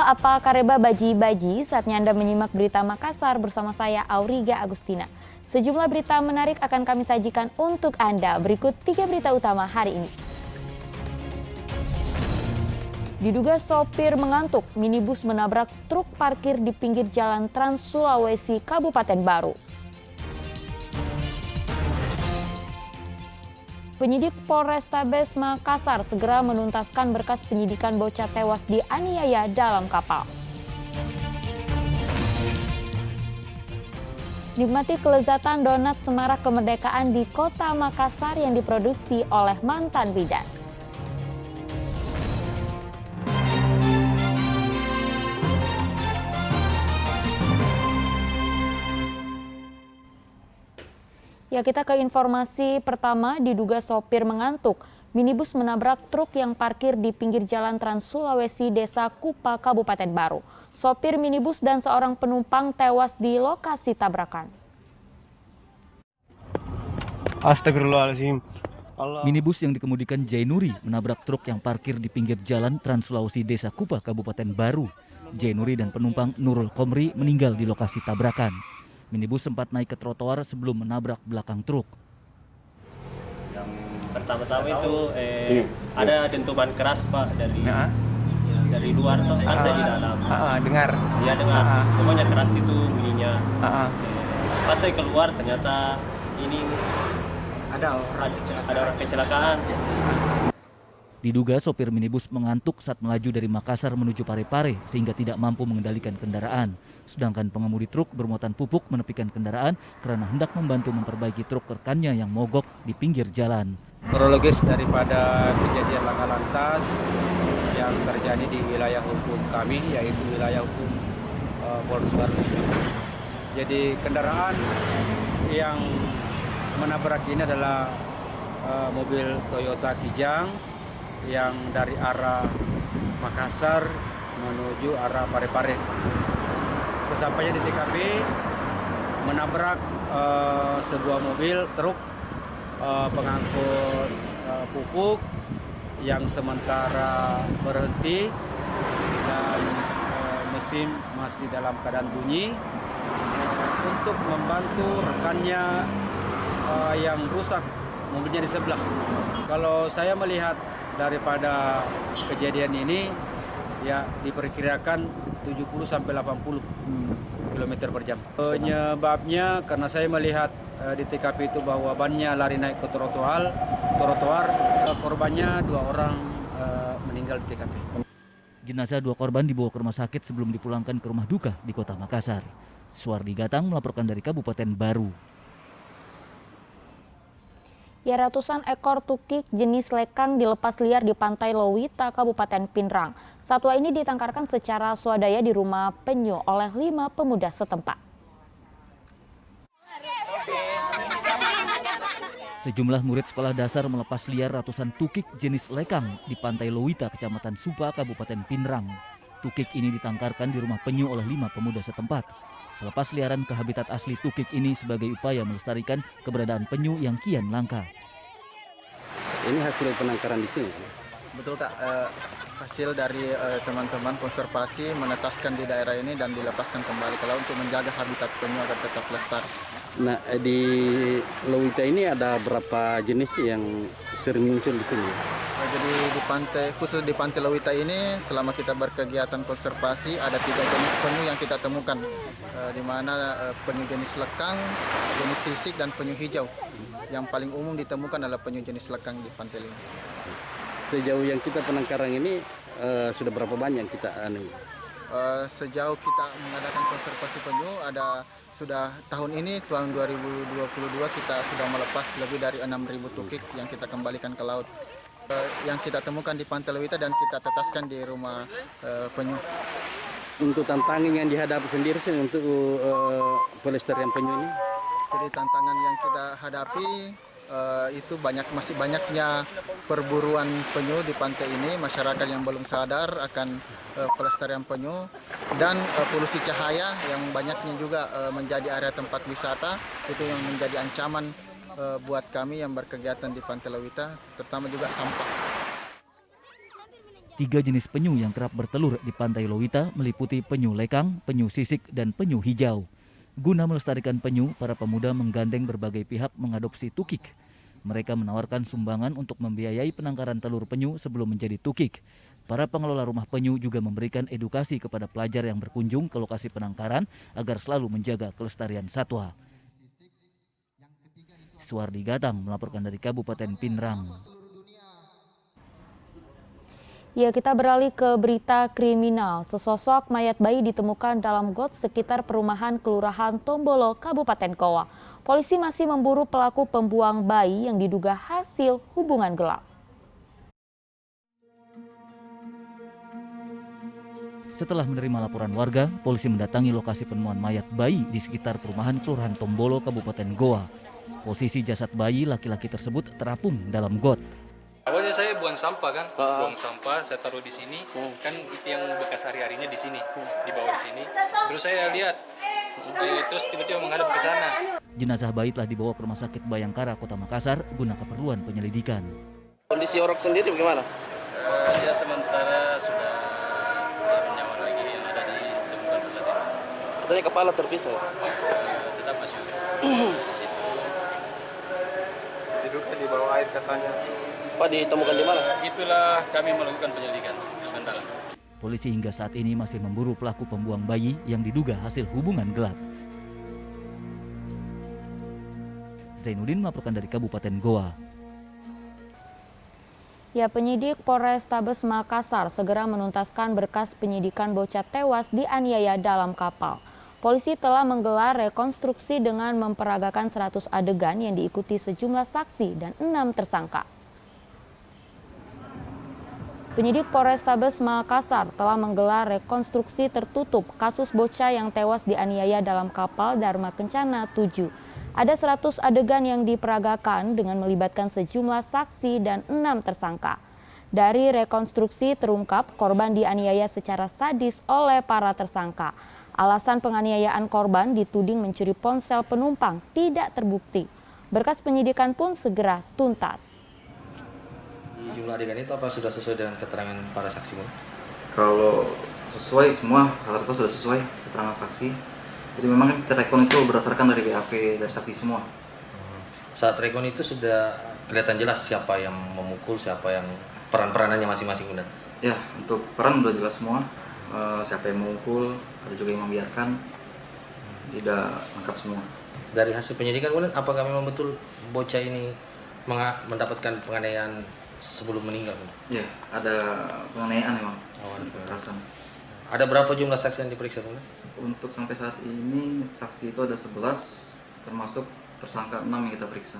apa kareba baji-baji, saatnya Anda menyimak berita Makassar bersama saya Auriga Agustina. Sejumlah berita menarik akan kami sajikan untuk Anda. Berikut 3 berita utama hari ini. Diduga sopir mengantuk, minibus menabrak truk parkir di pinggir jalan Trans Sulawesi, Kabupaten Baru. Penyidik Polrestabes Makassar segera menuntaskan berkas penyidikan bocah tewas dianiaya dalam kapal. Nikmati kelezatan donat semarak kemerdekaan di Kota Makassar yang diproduksi oleh mantan bidan. Ya, kita ke informasi pertama. Diduga sopir mengantuk, minibus menabrak truk yang parkir di pinggir jalan Trans Sulawesi, Desa Kupa, Kabupaten Baru. Sopir minibus dan seorang penumpang tewas di lokasi tabrakan. Astagfirullahaladzim. Minibus yang dikemudikan Jainuri menabrak truk yang parkir di pinggir jalan Trans Sulawesi, Desa Kupa, Kabupaten Baru. Jainuri dan penumpang Nurul Komri meninggal di lokasi tabrakan. Minibus sempat naik ke trotoar sebelum menabrak belakang truk. Yang pertama-tama itu ada dentuman keras Pak dari luar tuh, kan saya di dalam. Dengar. Iya dengar. Pokoknya keras itu bunyinya. Pas saya keluar ternyata ini ada orang kecelakaan. Diduga sopir minibus mengantuk saat melaju dari Makassar menuju Parepare sehingga tidak mampu mengendalikan kendaraan. Sedangkan pengemudi truk bermuatan pupuk menepikan kendaraan karena hendak membantu memperbaiki truk rekannya yang mogok di pinggir jalan. Kronologis daripada kejadian laka lantas yang terjadi di wilayah hukum kami, yaitu wilayah hukum Polres Baru. Jadi kendaraan yang menabrak ini adalah mobil Toyota Kijang yang dari arah Makassar menuju arah Parepare. Sesampainya di TKP menabrak sebuah mobil truk pengangkut pupuk yang sementara berhenti dan mesin masih dalam keadaan bunyi untuk membantu rekannya yang rusak mobilnya di sebelah. Kalau saya melihat daripada kejadian ini, ya diperkirakan 70-80 km per jam. Penyebabnya karena saya melihat di TKP itu bahwa bannya lari naik ke trotoar, korbannya 2 orang meninggal di TKP. Jenazah 2 korban dibawa ke rumah sakit sebelum dipulangkan ke rumah duka di Kota Makassar. Suwardi Gatang melaporkan dari Kabupaten Baru. Ya, ratusan ekor tukik jenis lekang dilepas liar di Pantai Lowita, Kabupaten Pinrang. Satwa ini ditangkarkan secara swadaya di rumah penyu oleh 5 pemuda setempat. Sejumlah murid sekolah dasar melepas liar ratusan tukik jenis lekang di Pantai Lowita, Kecamatan Supa, Kabupaten Pinrang. Tukik ini ditangkarkan di rumah penyu oleh 5 pemuda setempat. Pelepas liaran ke habitat asli tukik ini sebagai upaya melestarikan keberadaan penyu yang kian langka. Ini hasil penangkaran di sini? Betul Kak, hasil dari teman-teman konservasi menetaskan di daerah ini dan dilepaskan kembali ke laut untuk menjaga habitat penyu agar tetap lestari. Nah, di Lowita ini ada berapa jenis yang sering muncul di sini? Jadi di pantai, khusus di Pantai Lowita ini selama kita berkegiatan konservasi ada 3 jenis penyu yang kita temukan, di mana penyu jenis lekang, jenis sisik dan penyu hijau. Yang paling umum ditemukan adalah penyu jenis lekang di pantai ini. Sejauh yang kita penangkaran ini sudah berapa banyak kita Sejauh kita mengadakan konservasi penyu sudah tahun ini tahun 2022 kita sudah melepas lebih dari 6.000 tukik yang kita kembalikan ke laut. Yang kita temukan di Pantai Lowita dan kita tetaskan di rumah penyu. Untuk tantangan yang dihadapi sendiri sih untuk pelestarian penyu ini? Jadi tantangan yang kita hadapi itu masih banyaknya perburuan penyu di pantai ini, masyarakat yang belum sadar akan pelestarian penyu dan polusi cahaya yang banyaknya juga menjadi area tempat wisata, itu yang menjadi ancaman buat kami yang berkegiatan di Pantai Lowita, terutama juga sampah. 3 jenis penyu yang kerap bertelur di Pantai Lowita meliputi penyu lekang, penyu sisik, dan penyu hijau. Guna melestarikan penyu, para pemuda menggandeng berbagai pihak mengadopsi tukik. Mereka menawarkan sumbangan untuk membiayai penangkaran telur penyu sebelum menjadi tukik. Para pengelola rumah penyu juga memberikan edukasi kepada pelajar yang berkunjung ke lokasi penangkaran agar selalu menjaga kelestarian satwa. Suwardi Gatang melaporkan dari Kabupaten Pinrang. Ya, kita beralih ke berita kriminal. Sesosok mayat bayi ditemukan dalam got sekitar perumahan Kelurahan Tombolo, Kabupaten Goa. Polisi masih memburu pelaku pembuang bayi yang diduga hasil hubungan gelap. Setelah menerima laporan warga, polisi mendatangi lokasi penemuan mayat bayi di sekitar perumahan Kelurahan Tombolo, Kabupaten Goa. Posisi jasad bayi laki-laki tersebut terapung dalam got. Awalnya saya buang sampah kan, buang sampah saya taruh di sini, kan itu yang bekas hari-harinya di sini, di bawah di sini. Terus saya lihat, terus tiba-tiba menghadap ke sana. Jenazah bayi telah dibawa ke Rumah Sakit Bayangkara, Kota Makassar guna keperluan penyelidikan. Kondisi orang sendiri bagaimana? Dia sementara sudah bernyawa lagi yang ada di temukan pusat ini. Katanya kepala terpisah. Tetap masih di situ. Diduga di bawah air katanya. Pak, ditemukan di mana? Itulah kami melakukan penyelidikan mendalam. Polisi hingga saat ini masih memburu pelaku pembuang bayi yang diduga hasil hubungan gelap. Zainuddin melaporkan dari Kabupaten Goa. Ya, penyidik Polrestabes Makassar segera menuntaskan berkas penyidikan bocah tewas dianiaya dalam kapal. Polisi telah menggelar rekonstruksi dengan memperagakan 100 adegan yang diikuti sejumlah saksi dan 6 tersangka. Penyidik Polrestabes Makassar telah menggelar rekonstruksi tertutup kasus bocah yang tewas dianiaya dalam kapal Dharma Kencana 7. Ada 100 adegan yang diperagakan dengan melibatkan sejumlah saksi dan 6 tersangka. Dari rekonstruksi terungkap korban dianiaya secara sadis oleh para tersangka. Alasan penganiayaan korban dituding mencuri ponsel penumpang tidak terbukti. Berkas penyidikan pun segera tuntas. Jumlah adegan itu apa sudah sesuai dengan keterangan para saksi? Kalau sesuai semua, rata-rata sudah sesuai keterangan saksi. Jadi memang kita rekon itu berdasarkan dari BAP dari saksi semua. Saat rekon itu sudah kelihatan jelas siapa yang memukul, siapa yang peran-peranannya masing-masing, benar? Ya, untuk peran sudah jelas semua. Siapa yang memukul, ada juga yang membiarkan. Tidak lengkap semua. Dari hasil penyidikan kemudian, apakah memang betul bocah ini mendapatkan penganiayaan sebelum meninggal? Ya, ada penganiayaan memang. Kekerasan. Ada berapa jumlah saksi yang diperiksa kemudian? Untuk sampai saat ini saksi itu ada 11, termasuk tersangka 6 yang kita periksa.